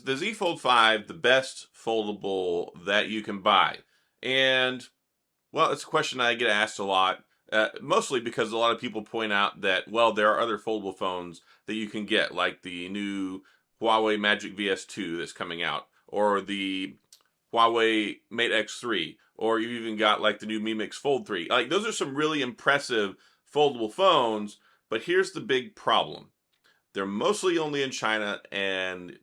the Z Fold 5 the best foldable that you can buy? And, well, it's a question I get asked a lot, mostly because a lot of people point out that, well, there are other foldable phones that you can get, like the new Huawei Magic VS2 that's coming out, or the Huawei Mate X3, or you've even got like the new Mi Mix Fold 3. Like, those are some really impressive foldable phones, but here's the big problem. They're mostly only in China, and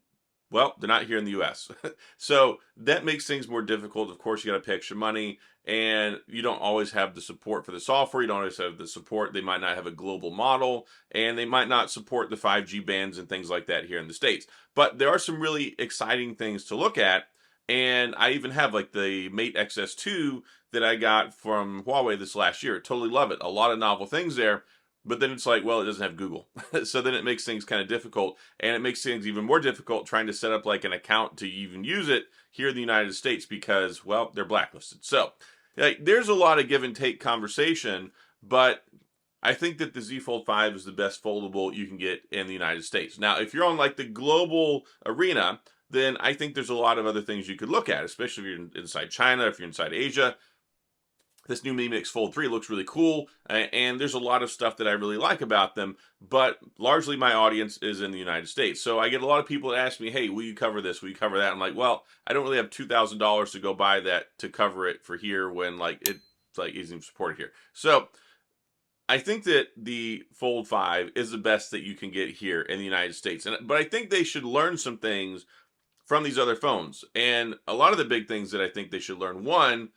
well, they're not here in the US. So that makes things more difficult. Of course, you got to pay extra money, and you don't always have the support for the software. You don't always have the support. They might not have a global model, and they might not support the 5G bands and things like that here in the States. But there are some really exciting things to look at. And I even have like the Mate XS2 that I got from Huawei this last year. Totally love it. A lot of novel things there. But then it's like, well, it doesn't have Google. So then it makes things kind of difficult. And it makes things even more difficult trying to set up like an account to even use it here in the United States because, well, they're blacklisted. So like, there's a lot of give and take conversation. But I think that the Z Fold 5 is the best foldable you can get in the United States. Now, if you're on like the global arena, then I think there's a lot of other things you could look at, especially if you're inside China, if you're inside Asia. This new Mi Mix Fold 3 looks really cool, and there's a lot of stuff that I really like about them, but largely my audience is in the United States. So I get a lot of people that ask me, hey, will you cover this? Will you cover that? I'm like, well, I don't really have $2,000 to go buy that to cover it for here when like it's like isn't even supported here. So I think that the Fold 5 is the best that you can get here in the United States. But I think they should learn some things from these other phones. And a lot of the big things that I think they should learn, one,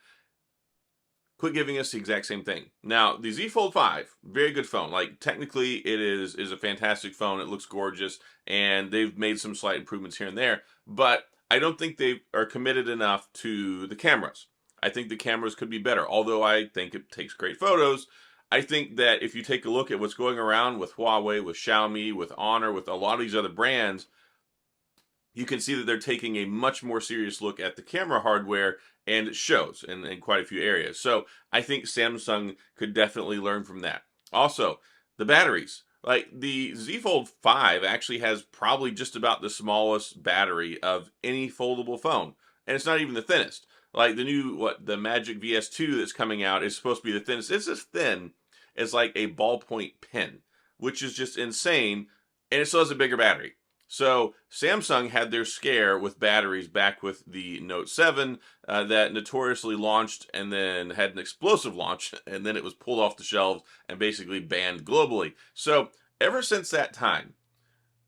quit giving us the exact same thing. Now, the Z Fold 5, very good phone. Like, technically, it is a fantastic phone. It looks gorgeous, and they've made some slight improvements here and there. But I don't think they are committed enough to the cameras. I think the cameras could be better, although I think it takes great photos. I think that if you take a look at what's going around with Huawei, with Xiaomi, with Honor, with a lot of these other brands, you can see that they're taking a much more serious look at the camera hardware, and it shows in quite a few areas. So I think Samsung could definitely learn from that. Also, the batteries. Like the Z Fold 5 actually has probably just about the smallest battery of any foldable phone. And it's not even the thinnest. Like the new, the Magic VS2 that's coming out is supposed to be the thinnest. It's as thin as like a ballpoint pen, which is just insane. And it still has a bigger battery. So Samsung had their scare with batteries back with the Note 7 that notoriously launched and then had an explosive launch, and then it was pulled off the shelves and basically banned globally. So ever since that time,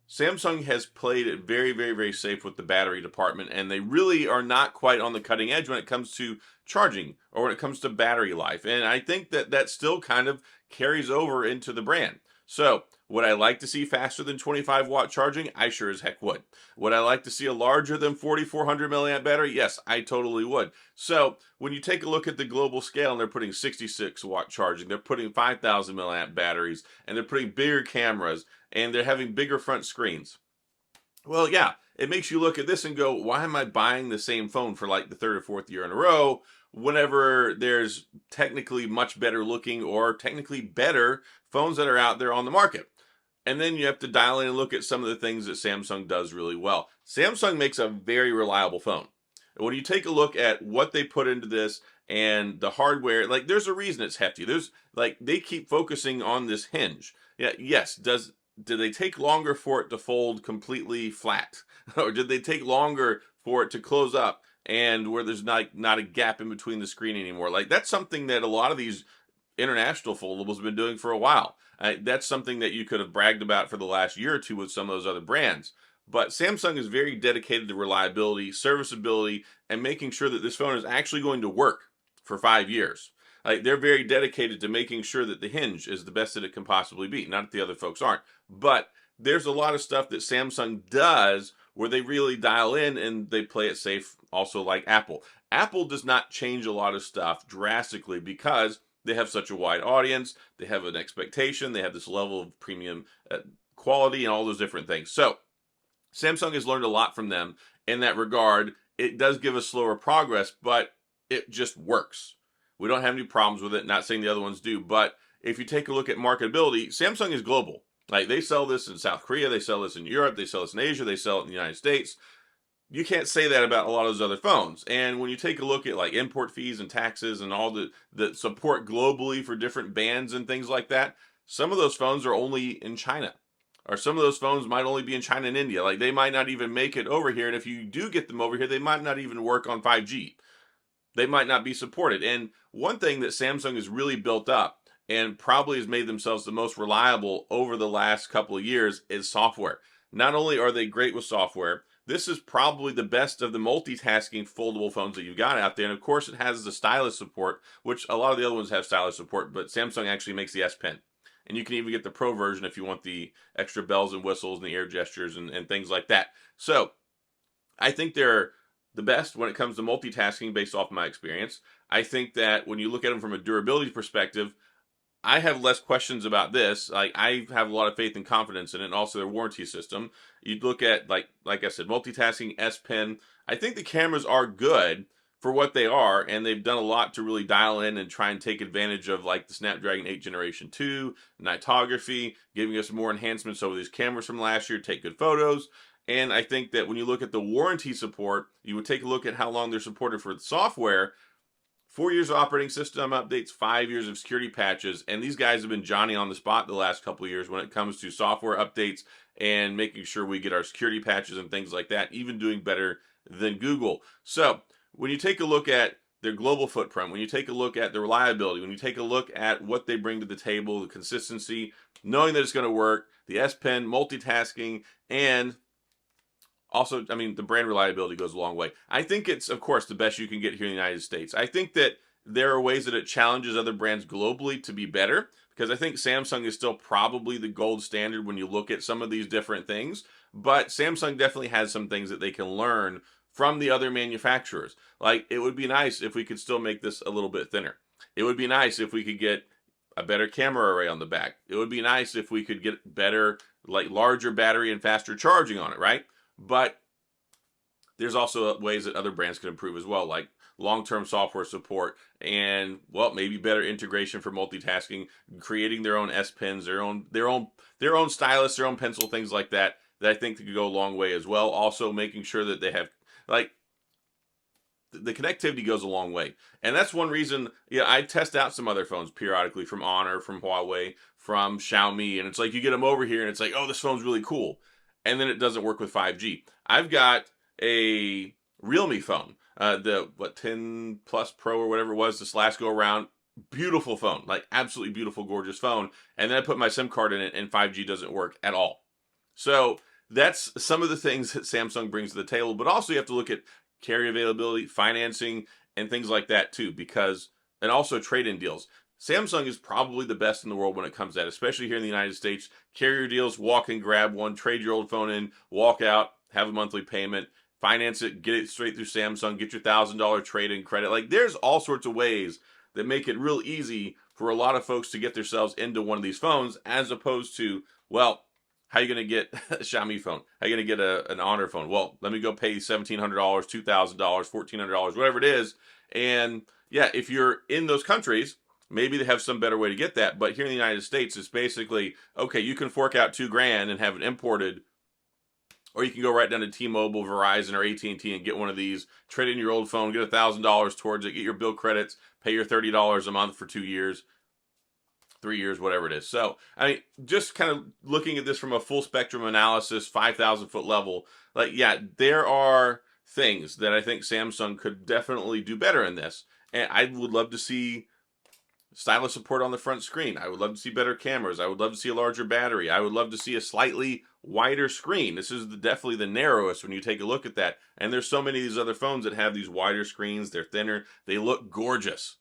Samsung has played it very, very, very safe with the battery department, and they really are not quite on the cutting edge when it comes to charging or when it comes to battery life. And I think that that still kind of carries over into the brand. So, would I like to see faster than 25-watt charging? I sure as heck would. Would I like to see a larger than 4,400 milliamp battery? Yes, I totally would. So, when you take a look at the global scale and they're putting 66-watt charging, they're putting 5,000 milliamp batteries, and they're putting bigger cameras, and they're having bigger front screens. Well, yeah, it makes you look at this and go, why am I buying the same phone for like the third or fourth year in a row whenever there's technically much better looking or technically better phones that are out there on the market? And then you have to dial in and look at some of the things that Samsung does really well. Samsung makes a very reliable phone. When you take a look at what they put into this and the hardware, like there's a reason it's hefty. There's like they keep focusing on this hinge. Yeah, yes, did they take longer for it to fold completely flat? Or did they take longer for it to close up and where there's not a gap in between the screen anymore? Like that's something that a lot of these international foldables have been doing for a while. That's something that you could have bragged about for the last year or two with some of those other brands. But Samsung is very dedicated to reliability, serviceability, and making sure that this phone is actually going to work for 5 years. Like they're very dedicated to making sure that the hinge is the best that it can possibly be. Not that the other folks aren't, but there's a lot of stuff that Samsung does where they really dial in and they play it safe. Also, like Apple. Apple does not change a lot of stuff drastically because they have such a wide audience. They have an expectation. They have this level of premium quality and all those different things. So Samsung has learned a lot from them in that regard. It does give us slower progress, but it just works. We don't have any problems with it. Not saying the other ones do, but if you take a look at marketability, Samsung is global. Like they sell this in South Korea, they sell this in Europe, they sell this in Asia, they sell it in the United States. you can't say that about a lot of those other phones. And when you take a look at like import fees and taxes and all the support globally for different bands and things like that, some of those phones are only in China. Or some of those phones might only be in China and India. Like they might not even make it over here. And if you do get them over here, they might not even work on 5G. They might not be supported. And one thing that Samsung has really built up and probably has made themselves the most reliable over the last couple of years is software. Not only are they great with software, this is probably the best of the multitasking foldable phones that you've got out there. And of course, it has the stylus support, which a lot of the other ones have stylus support, but Samsung actually makes the S Pen. And you can even get the Pro version if you want the extra bells and whistles and the air gestures and things like that. So I think they're the best when it comes to multitasking based off my experience. I think that when you look at them from a durability perspective, I have less questions about this. Like I have a lot of faith and confidence in it, and also their warranty system. You look at like I said, multitasking, S Pen. I think the cameras are good for what they are, and they've done a lot to really dial in and try and take advantage of like the Snapdragon 8 Generation 2, nightography, giving us more enhancements over these cameras from last year, take good photos. And I think that when you look at the warranty support, you would take a look at how long they're supported for the software. 4 years of operating system updates, 5 years of security patches, and these guys have been Johnny on the spot the last couple of years when it comes to software updates and making sure we get our security patches and things like that, even doing better than Google. So when you take a look at their global footprint, when you take a look at the reliability, when you take a look at what they bring to the table, the consistency, knowing that it's going to work, the S Pen, multitasking, and also, I mean, the brand reliability goes a long way. I think it's, of course, the best you can get here in the United States. I think that there are ways that it challenges other brands globally to be better, because I think Samsung is still probably the gold standard when you look at some of these different things. But Samsung definitely has some things that they can learn from the other manufacturers. Like, it would be nice if we could still make this a little bit thinner. It would be nice if we could get a better camera array on the back. It would be nice if we could get better, like larger battery and faster charging on it, right? But there's also ways that other brands can improve as well, like long-term software support and, well, maybe better integration for multitasking, creating their own S Pens, their own stylus, their own pencil, things like that, that I think could go a long way as well. Also making sure that they have, like, the connectivity goes a long way. And that's one reason, yeah, I test out some other phones periodically from Honor, from Huawei, from Xiaomi, and it's like you get them over here and it's like, oh, this phone's really cool. And then it doesn't work with 5G. I've got a Realme phone, the 10 Plus Pro or whatever it was this last go around. Beautiful phone, like absolutely beautiful, gorgeous phone. And then I put my SIM card in it and 5G doesn't work at all. So that's some of the things that Samsung brings to the table. But also you have to look at carrier availability, financing, and things like that too, because, and also trade-in deals. Samsung is probably the best in the world when it comes to that, especially here in the United States. Carrier deals, walk and grab one, trade your old phone in, walk out, have a monthly payment, finance it, get it straight through Samsung, get your $1,000 trade-in credit. Like, there's all sorts of ways that make it real easy for a lot of folks to get themselves into one of these phones, as opposed to, well, how are you going to get a Xiaomi phone? How are you going to get an Honor phone? Well, let me go pay $1,700, $2,000, $1,400, whatever it is. And yeah, if you're in those countries, maybe they have some better way to get that. But here in the United States, it's basically, okay, you can fork out $2,000 and have it imported, or you can go right down to T-Mobile, Verizon, or AT&T and get one of these, trade in your old phone, get $1,000 towards it, get your bill credits, pay your $30 a month for 2 years, 3 years, whatever it is. So, I mean, just kind of looking at this from a full spectrum analysis, 5,000 foot level, like, yeah, there are things that I think Samsung could definitely do better in this. And I would love to see stylus support on the front screen. I would love to see better cameras. I would love to see a larger battery. I would love to see a slightly wider screen. This is definitely the narrowest when you take a look at that. And there's so many of these other phones that have these wider screens. They're thinner. They look gorgeous.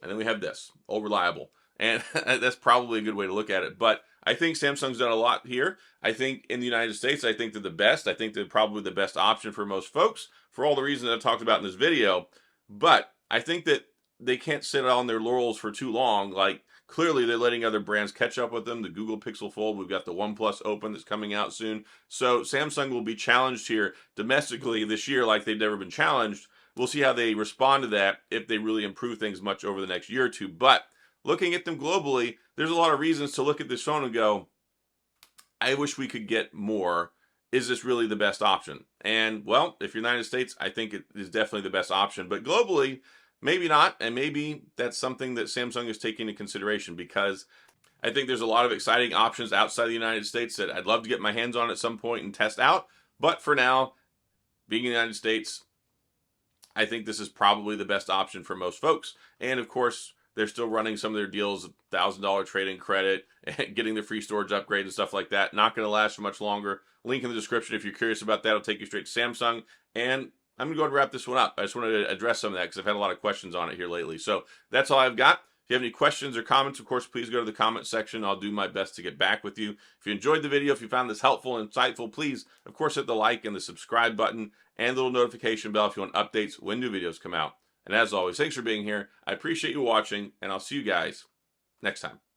And then we have this, old reliable. And that's probably a good way to look at it. But I think Samsung's done a lot here. I think in the United States, I think they're the best. I think they're probably the best option for most folks for all the reasons I've talked about in this video. But I think that they can't sit on their laurels for too long. Like, clearly they're letting other brands catch up with them. The Google Pixel Fold, we've got the OnePlus Open that's coming out soon. So Samsung will be challenged here domestically this year like they've never been challenged. We'll see how they respond to that, if they really improve things much over the next year or two. But looking at them globally, there's a lot of reasons to look at this phone and go, I wish we could get more is this really the best option? And well, if you're in the United States, I think it is definitely the best option. But globally, maybe not. And maybe that's something that Samsung is taking into consideration, because I think there's a lot of exciting options outside the United States that I'd love to get my hands on at some point and test out. But for now, being in the United States, I think this is probably the best option for most folks. And of course, they're still running some of their deals, $1,000 trade-in credit, and getting the free storage upgrade and stuff like that. Not going to last for much longer. Link in the description if you're curious about that. It'll take you straight to Samsung. And I'm going to go ahead and wrap this one up. I just wanted to address some of that because I've had a lot of questions on it here lately. So that's all I've got. If you have any questions or comments, of course, please go to the comment section. I'll do my best to get back with you. If you enjoyed the video, if you found this helpful and insightful, please, of course, hit the like and the subscribe button and the little notification bell if you want updates when new videos come out. And as always, thanks for being here. I appreciate you watching, and I'll see you guys next time.